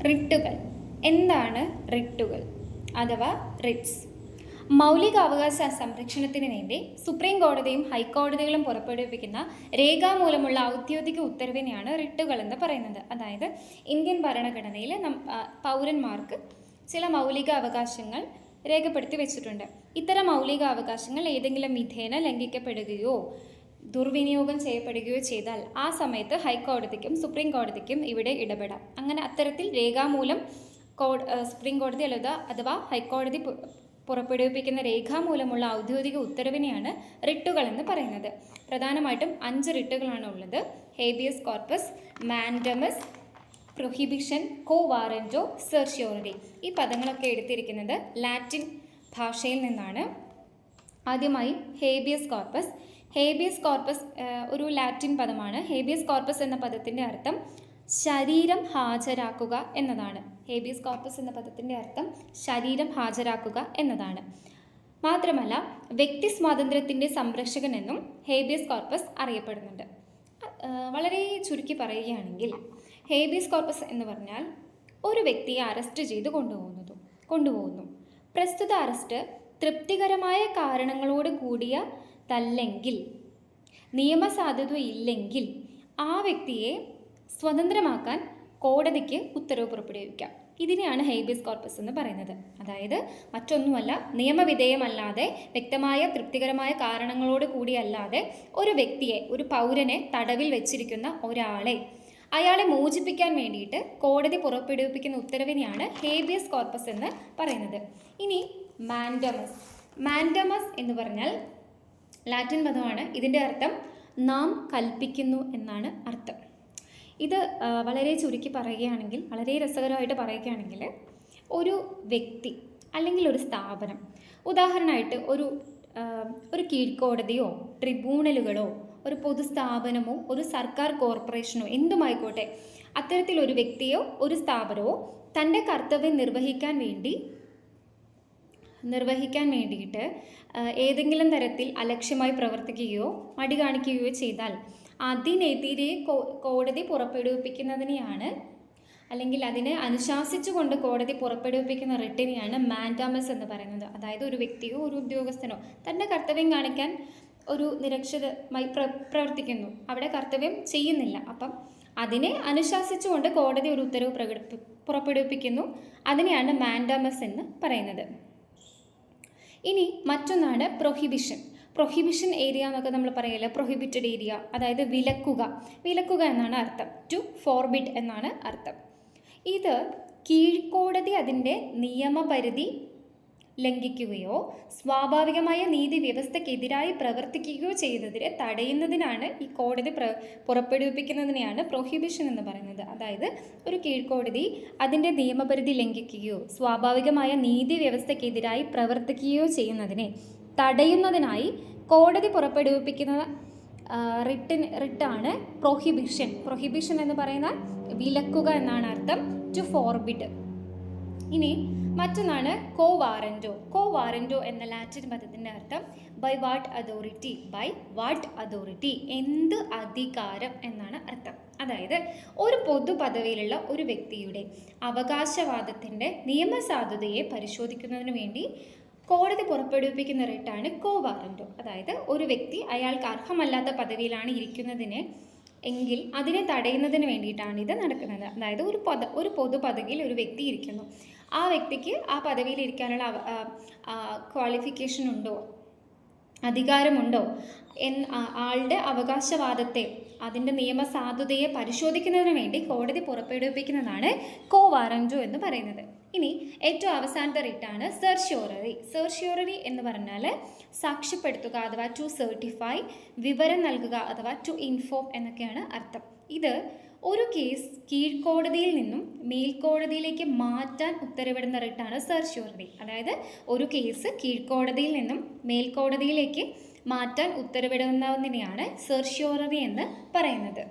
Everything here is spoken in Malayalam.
റിട്ടുകൾ. എന്താണ് റിട്ടുകൾ അഥവാ റിട്സ്? മൗലികാവകാശ സംരക്ഷണത്തിന് വേണ്ടി സുപ്രീം കോടതിയും ഹൈക്കോടതികളും പുറപ്പെടുവിപ്പിക്കുന്ന രേഖാമൂലമുള്ള ഔദ്യോഗിക ഉത്തരവിനെയാണ് റിട്ടുകൾ എന്ന് പറയുന്നത്. അതായത് ഇന്ത്യൻ ഭരണഘടനയിൽ പൗരന്മാർക്ക് ചില മൗലിക അവകാശങ്ങൾ രേഖപ്പെടുത്തി വെച്ചിട്ടുണ്ട്. ഇത്തരം മൗലിക അവകാശങ്ങൾ ഏതെങ്കിലും വിധേന ലംഘിക്കപ്പെടുകയോ ദുർവിനിയോഗം ചെയ്യപ്പെടുകയോ ചെയ്താൽ ആ സമയത്ത് ഹൈക്കോടതിക്കും സുപ്രീം കോടതിക്കും ഇവിടെ ഇടപെടാം. അങ്ങനെ അത്തരത്തിൽ രേഖാമൂലം സുപ്രീം കോടതി അഥവാ ഹൈക്കോടതി പുറപ്പെടുവിപ്പിക്കുന്ന രേഖാമൂലമുള്ള ഔദ്യോഗിക ഉത്തരവിനെയാണ് റിട്ടുകൾ എന്ന് പറയുന്നത്. പ്രധാനമായിട്ടും 5 റിട്ടുകളാണ് ഉള്ളത്. ഹേബിയസ് കോർപ്പസ്, മാൻഡമസ്, പ്രൊഹിബിഷൻ, കോ വാറന്റോ, സെർഷ്യോറി. ഈ പദങ്ങളൊക്കെ എടുത്തിരിക്കുന്നത് ലാറ്റിൻ ഭാഷയിൽ നിന്നാണ്. ആദ്യമായി ഹേബിയസ് കോർപ്പസ്. ഹേബിയസ് കോർപ്പസ് ഒരു ലാറ്റിൻ പദമാണ്. ഹേബിയസ് കോർപ്പസ് എന്ന പദത്തിൻ്റെ അർത്ഥം ശരീരം ഹാജരാക്കുക എന്നതാണ്. ഹേബിയസ് കോർപ്പസ് എന്ന പദത്തിൻ്റെ അർത്ഥം ശരീരം ഹാജരാക്കുക എന്നതാണ്. മാത്രമല്ല വ്യക്തി സ്വാതന്ത്ര്യത്തിൻ്റെ സംരക്ഷകൻ എന്നും ഹേബിയസ് കോർപ്പസ് അറിയപ്പെടുന്നുണ്ട്. വളരെ ചുരുക്കി പറയുകയാണെങ്കിൽ ഹേബിയസ് കോർപ്പസ് എന്ന് പറഞ്ഞാൽ ഒരു വ്യക്തിയെ അറസ്റ്റ് ചെയ്ത് കൊണ്ടുപോകുന്നു. പ്രസ്തുത അറസ്റ്റ് തൃപ്തികരമായ കാരണങ്ങളോട് കൂടിയതല്ലെങ്കിൽ, നിയമസാധുത ഇല്ലെങ്കിൽ ആ വ്യക്തിയെ സ്വതന്ത്രമാക്കാൻ കോടതിക്ക് ഉത്തരവ് പുറപ്പെടുവിക്കാം. ഇതിനെയാണ് ഹേബിയസ് കോർപ്പസ് എന്ന് പറയുന്നത്. അതായത് മറ്റൊന്നുമല്ല, നിയമവിധേയമല്ലാതെ വ്യക്തമായ തൃപ്തികരമായ കാരണങ്ങളോട് കൂടിയല്ലാതെ ഒരു വ്യക്തിയെ, ഒരു പൗരനെ തടവിൽ വെച്ചിരിക്കുന്ന ഒരാളെ, അയാളെ മോചിപ്പിക്കാൻ വേണ്ടിയിട്ട് കോടതി പുറപ്പെടുവിപ്പിക്കുന്ന ഉത്തരവിനെയാണ് ഹേബിയസ് കോർപ്പസ് എന്ന് പറയുന്നത്. ഇനി മാൻഡമസ്. മാൻഡമസ് എന്ന് പറഞ്ഞാൽ ലാറ്റിൻ പദമാണ്. ഇതിൻ്റെ അർത്ഥം നാം കൽപ്പിക്കുന്നു എന്നാണ് അർത്ഥം. ഇത് വളരെ ചുരുക്കി പറയുകയാണെങ്കിൽ, വളരെ രസകരമായിട്ട് പറയുകയാണെങ്കിൽ, ഒരു വ്യക്തി അല്ലെങ്കിൽ ഒരു സ്ഥാപനം, ഉദാഹരണമായിട്ട് ഒരു കീഴ്ക്കോടതിയോ ട്രിബ്യൂണലുകളോ ഒരു പൊതുസ്ഥാപനമോ ഒരു സർക്കാർ കോർപ്പറേഷനോ എന്തുമായിക്കോട്ടെ, അത്തരത്തിലൊരു വ്യക്തിയോ ഒരു സ്ഥാപനമോ തൻ്റെ കർത്തവ്യം നിർവഹിക്കാൻ വേണ്ടിയിട്ട് ഏതെങ്കിലും തരത്തിൽ അലക്ഷ്യമായി പ്രവർത്തിക്കുകയോ മടി കാണിക്കുകയോ ചെയ്താൽ അതിനെതിരെ കോടതി പുറപ്പെടുവിപ്പിക്കുന്നതിനെയാണ്, അല്ലെങ്കിൽ അതിനെ അനുശാസിച്ചുകൊണ്ട് കോടതി പുറപ്പെടുവിപ്പിക്കുന്ന റിട്ടിനെയാണ് മാൻഡാമസ് എന്ന് പറയുന്നത്. അതായത് ഒരു വ്യക്തിയോ ഒരു ഉദ്യോഗസ്ഥനോ തൻ്റെ കർത്തവ്യം കാണിക്കാൻ ഒരു നിരക്ഷരമായി പ്രവർത്തിക്കുന്നു, അവിടെ കർത്തവ്യം ചെയ്യുന്നില്ല, അപ്പം അതിനെ അനുശാസിച്ചുകൊണ്ട് കോടതി ഒരു ഉത്തരവ് പുറപ്പെടുവിപ്പിക്കുന്നു. അതിനെയാണ് മാൻഡാമസ് എന്ന് പറയുന്നത്. ഇനി മറ്റൊന്നാണ് പ്രൊഹിബിഷൻ. പ്രൊഹിബിഷൻ ഏരിയ എന്നൊക്കെ നമ്മൾ പറയല്ലേ, പ്രൊഹിബിറ്റഡ് ഏരിയ, അതായത് വിലക്കുക എന്നാണ് അർത്ഥം. ടു ഫോർബിഡ് എന്നാണ് അർത്ഥം. ഇത് കീഴ്ക്കോടതി അതിൻ്റെ നിയമപരിധി ലംഘിക്കുകയോ സ്വാഭാവികമായ നീതി വ്യവസ്ഥക്കെതിരായി പ്രവർത്തിക്കുകയോ ചെയ്യുന്നതിനെ തടയുന്നതിനാണ് ഈ കോടതി പുറപ്പെടുവിപ്പിക്കുന്നതിനെയാണ് പ്രൊഹിബിഷൻ എന്ന് പറയുന്നത്. അതായത് ഒരു കീഴ്ക്കോടതി അതിൻ്റെ നിയമപരിധി ലംഘിക്കുകയോ സ്വാഭാവികമായ നീതി വ്യവസ്ഥക്കെതിരായി പ്രവർത്തിക്കുകയോ ചെയ്യുന്നതിനെ തടയുന്നതിനായി കോടതി പുറപ്പെടുവിപ്പിക്കുന്ന റിട്ടാണ് പ്രൊഹിബിഷൻ. പ്രൊഹിബിഷൻ എന്ന് പറയുന്ന വിലക്കുക എന്നാണ് അർത്ഥം. To forbid. ഇനി മറ്റൊന്നാണ് കോ വാറന്റോ എന്ന ലാറ്റിൻ പദത്തിൻ്റെ അർത്ഥം ബൈ വാട്ട് അതോറിറ്റി, എന്ത് അധികാരം എന്നാണ് അർത്ഥം. അതായത് ഒരു പൊതു പദവിയിലുള്ള ഒരു വ്യക്തിയുടെ അവകാശവാദത്തിൻ്റെ നിയമസാധുതയെ പരിശോധിക്കുന്നതിന് വേണ്ടി കോടതി പുറപ്പെടുവിപ്പിക്കുന്ന റിട്ടാണ് കോ വാറന്റോ. അതായത് ഒരു വ്യക്തി അയാൾക്ക് അർഹമല്ലാത്ത പദവിയിലാണ് ഇരിക്കുന്നതിന് എങ്കിൽ അതിനെ തടയുന്നതിന് വേണ്ടിയിട്ടാണ് ഇത് നടക്കുന്നത്. അതായത് ഒരു പൊതു പദവിയിൽ ഒരു വ്യക്തി ഇരിക്കുന്നു, ആ വ്യക്തിക്ക് ആ പദവിയിൽ ഇരിക്കാനുള്ള ക്വാളിഫിക്കേഷൻ ഉണ്ടോ, അധികാരമുണ്ടോ ആളുടെ അവകാശവാദത്തെ, അതിൻ്റെ നിയമസാധുതയെ പരിശോധിക്കുന്നതിന് വേണ്ടി കോടതി പുറപ്പെടുവിപ്പിക്കുന്നതാണ് കോ വാറന്റോ എന്ന് പറയുന്നത്. ഇനി ഏറ്റവും അവസാനത്തെ റിട്ടാണ് സെർഷ്യോറി എന്ന് പറഞ്ഞാൽ സാക്ഷ്യപ്പെടുത്തുക അഥവാ ടു സർട്ടിഫൈ, വിവരം നൽകുക അഥവാ ടു ഇൻഫോം എന്നൊക്കെയാണ് അർത്ഥം. ഇത് ഒരു കേസ് കീഴ്ക്കോടതിയിൽ നിന്നും മേൽക്കോടതിയിലേക്ക് മാറ്റാൻ ഉത്തരവിടുന്ന റിട്ടാണ് സെർഷ്യോറി. അതായത് ഒരു കേസ് കീഴ്ക്കോടതിയിൽ നിന്നും മേൽക്കോടതിയിലേക്ക് മാറ്റാൻ ഉത്തരവിടുന്നതിനെയാണ് സെർഷ്യോറി എന്ന് പറയുന്നത്.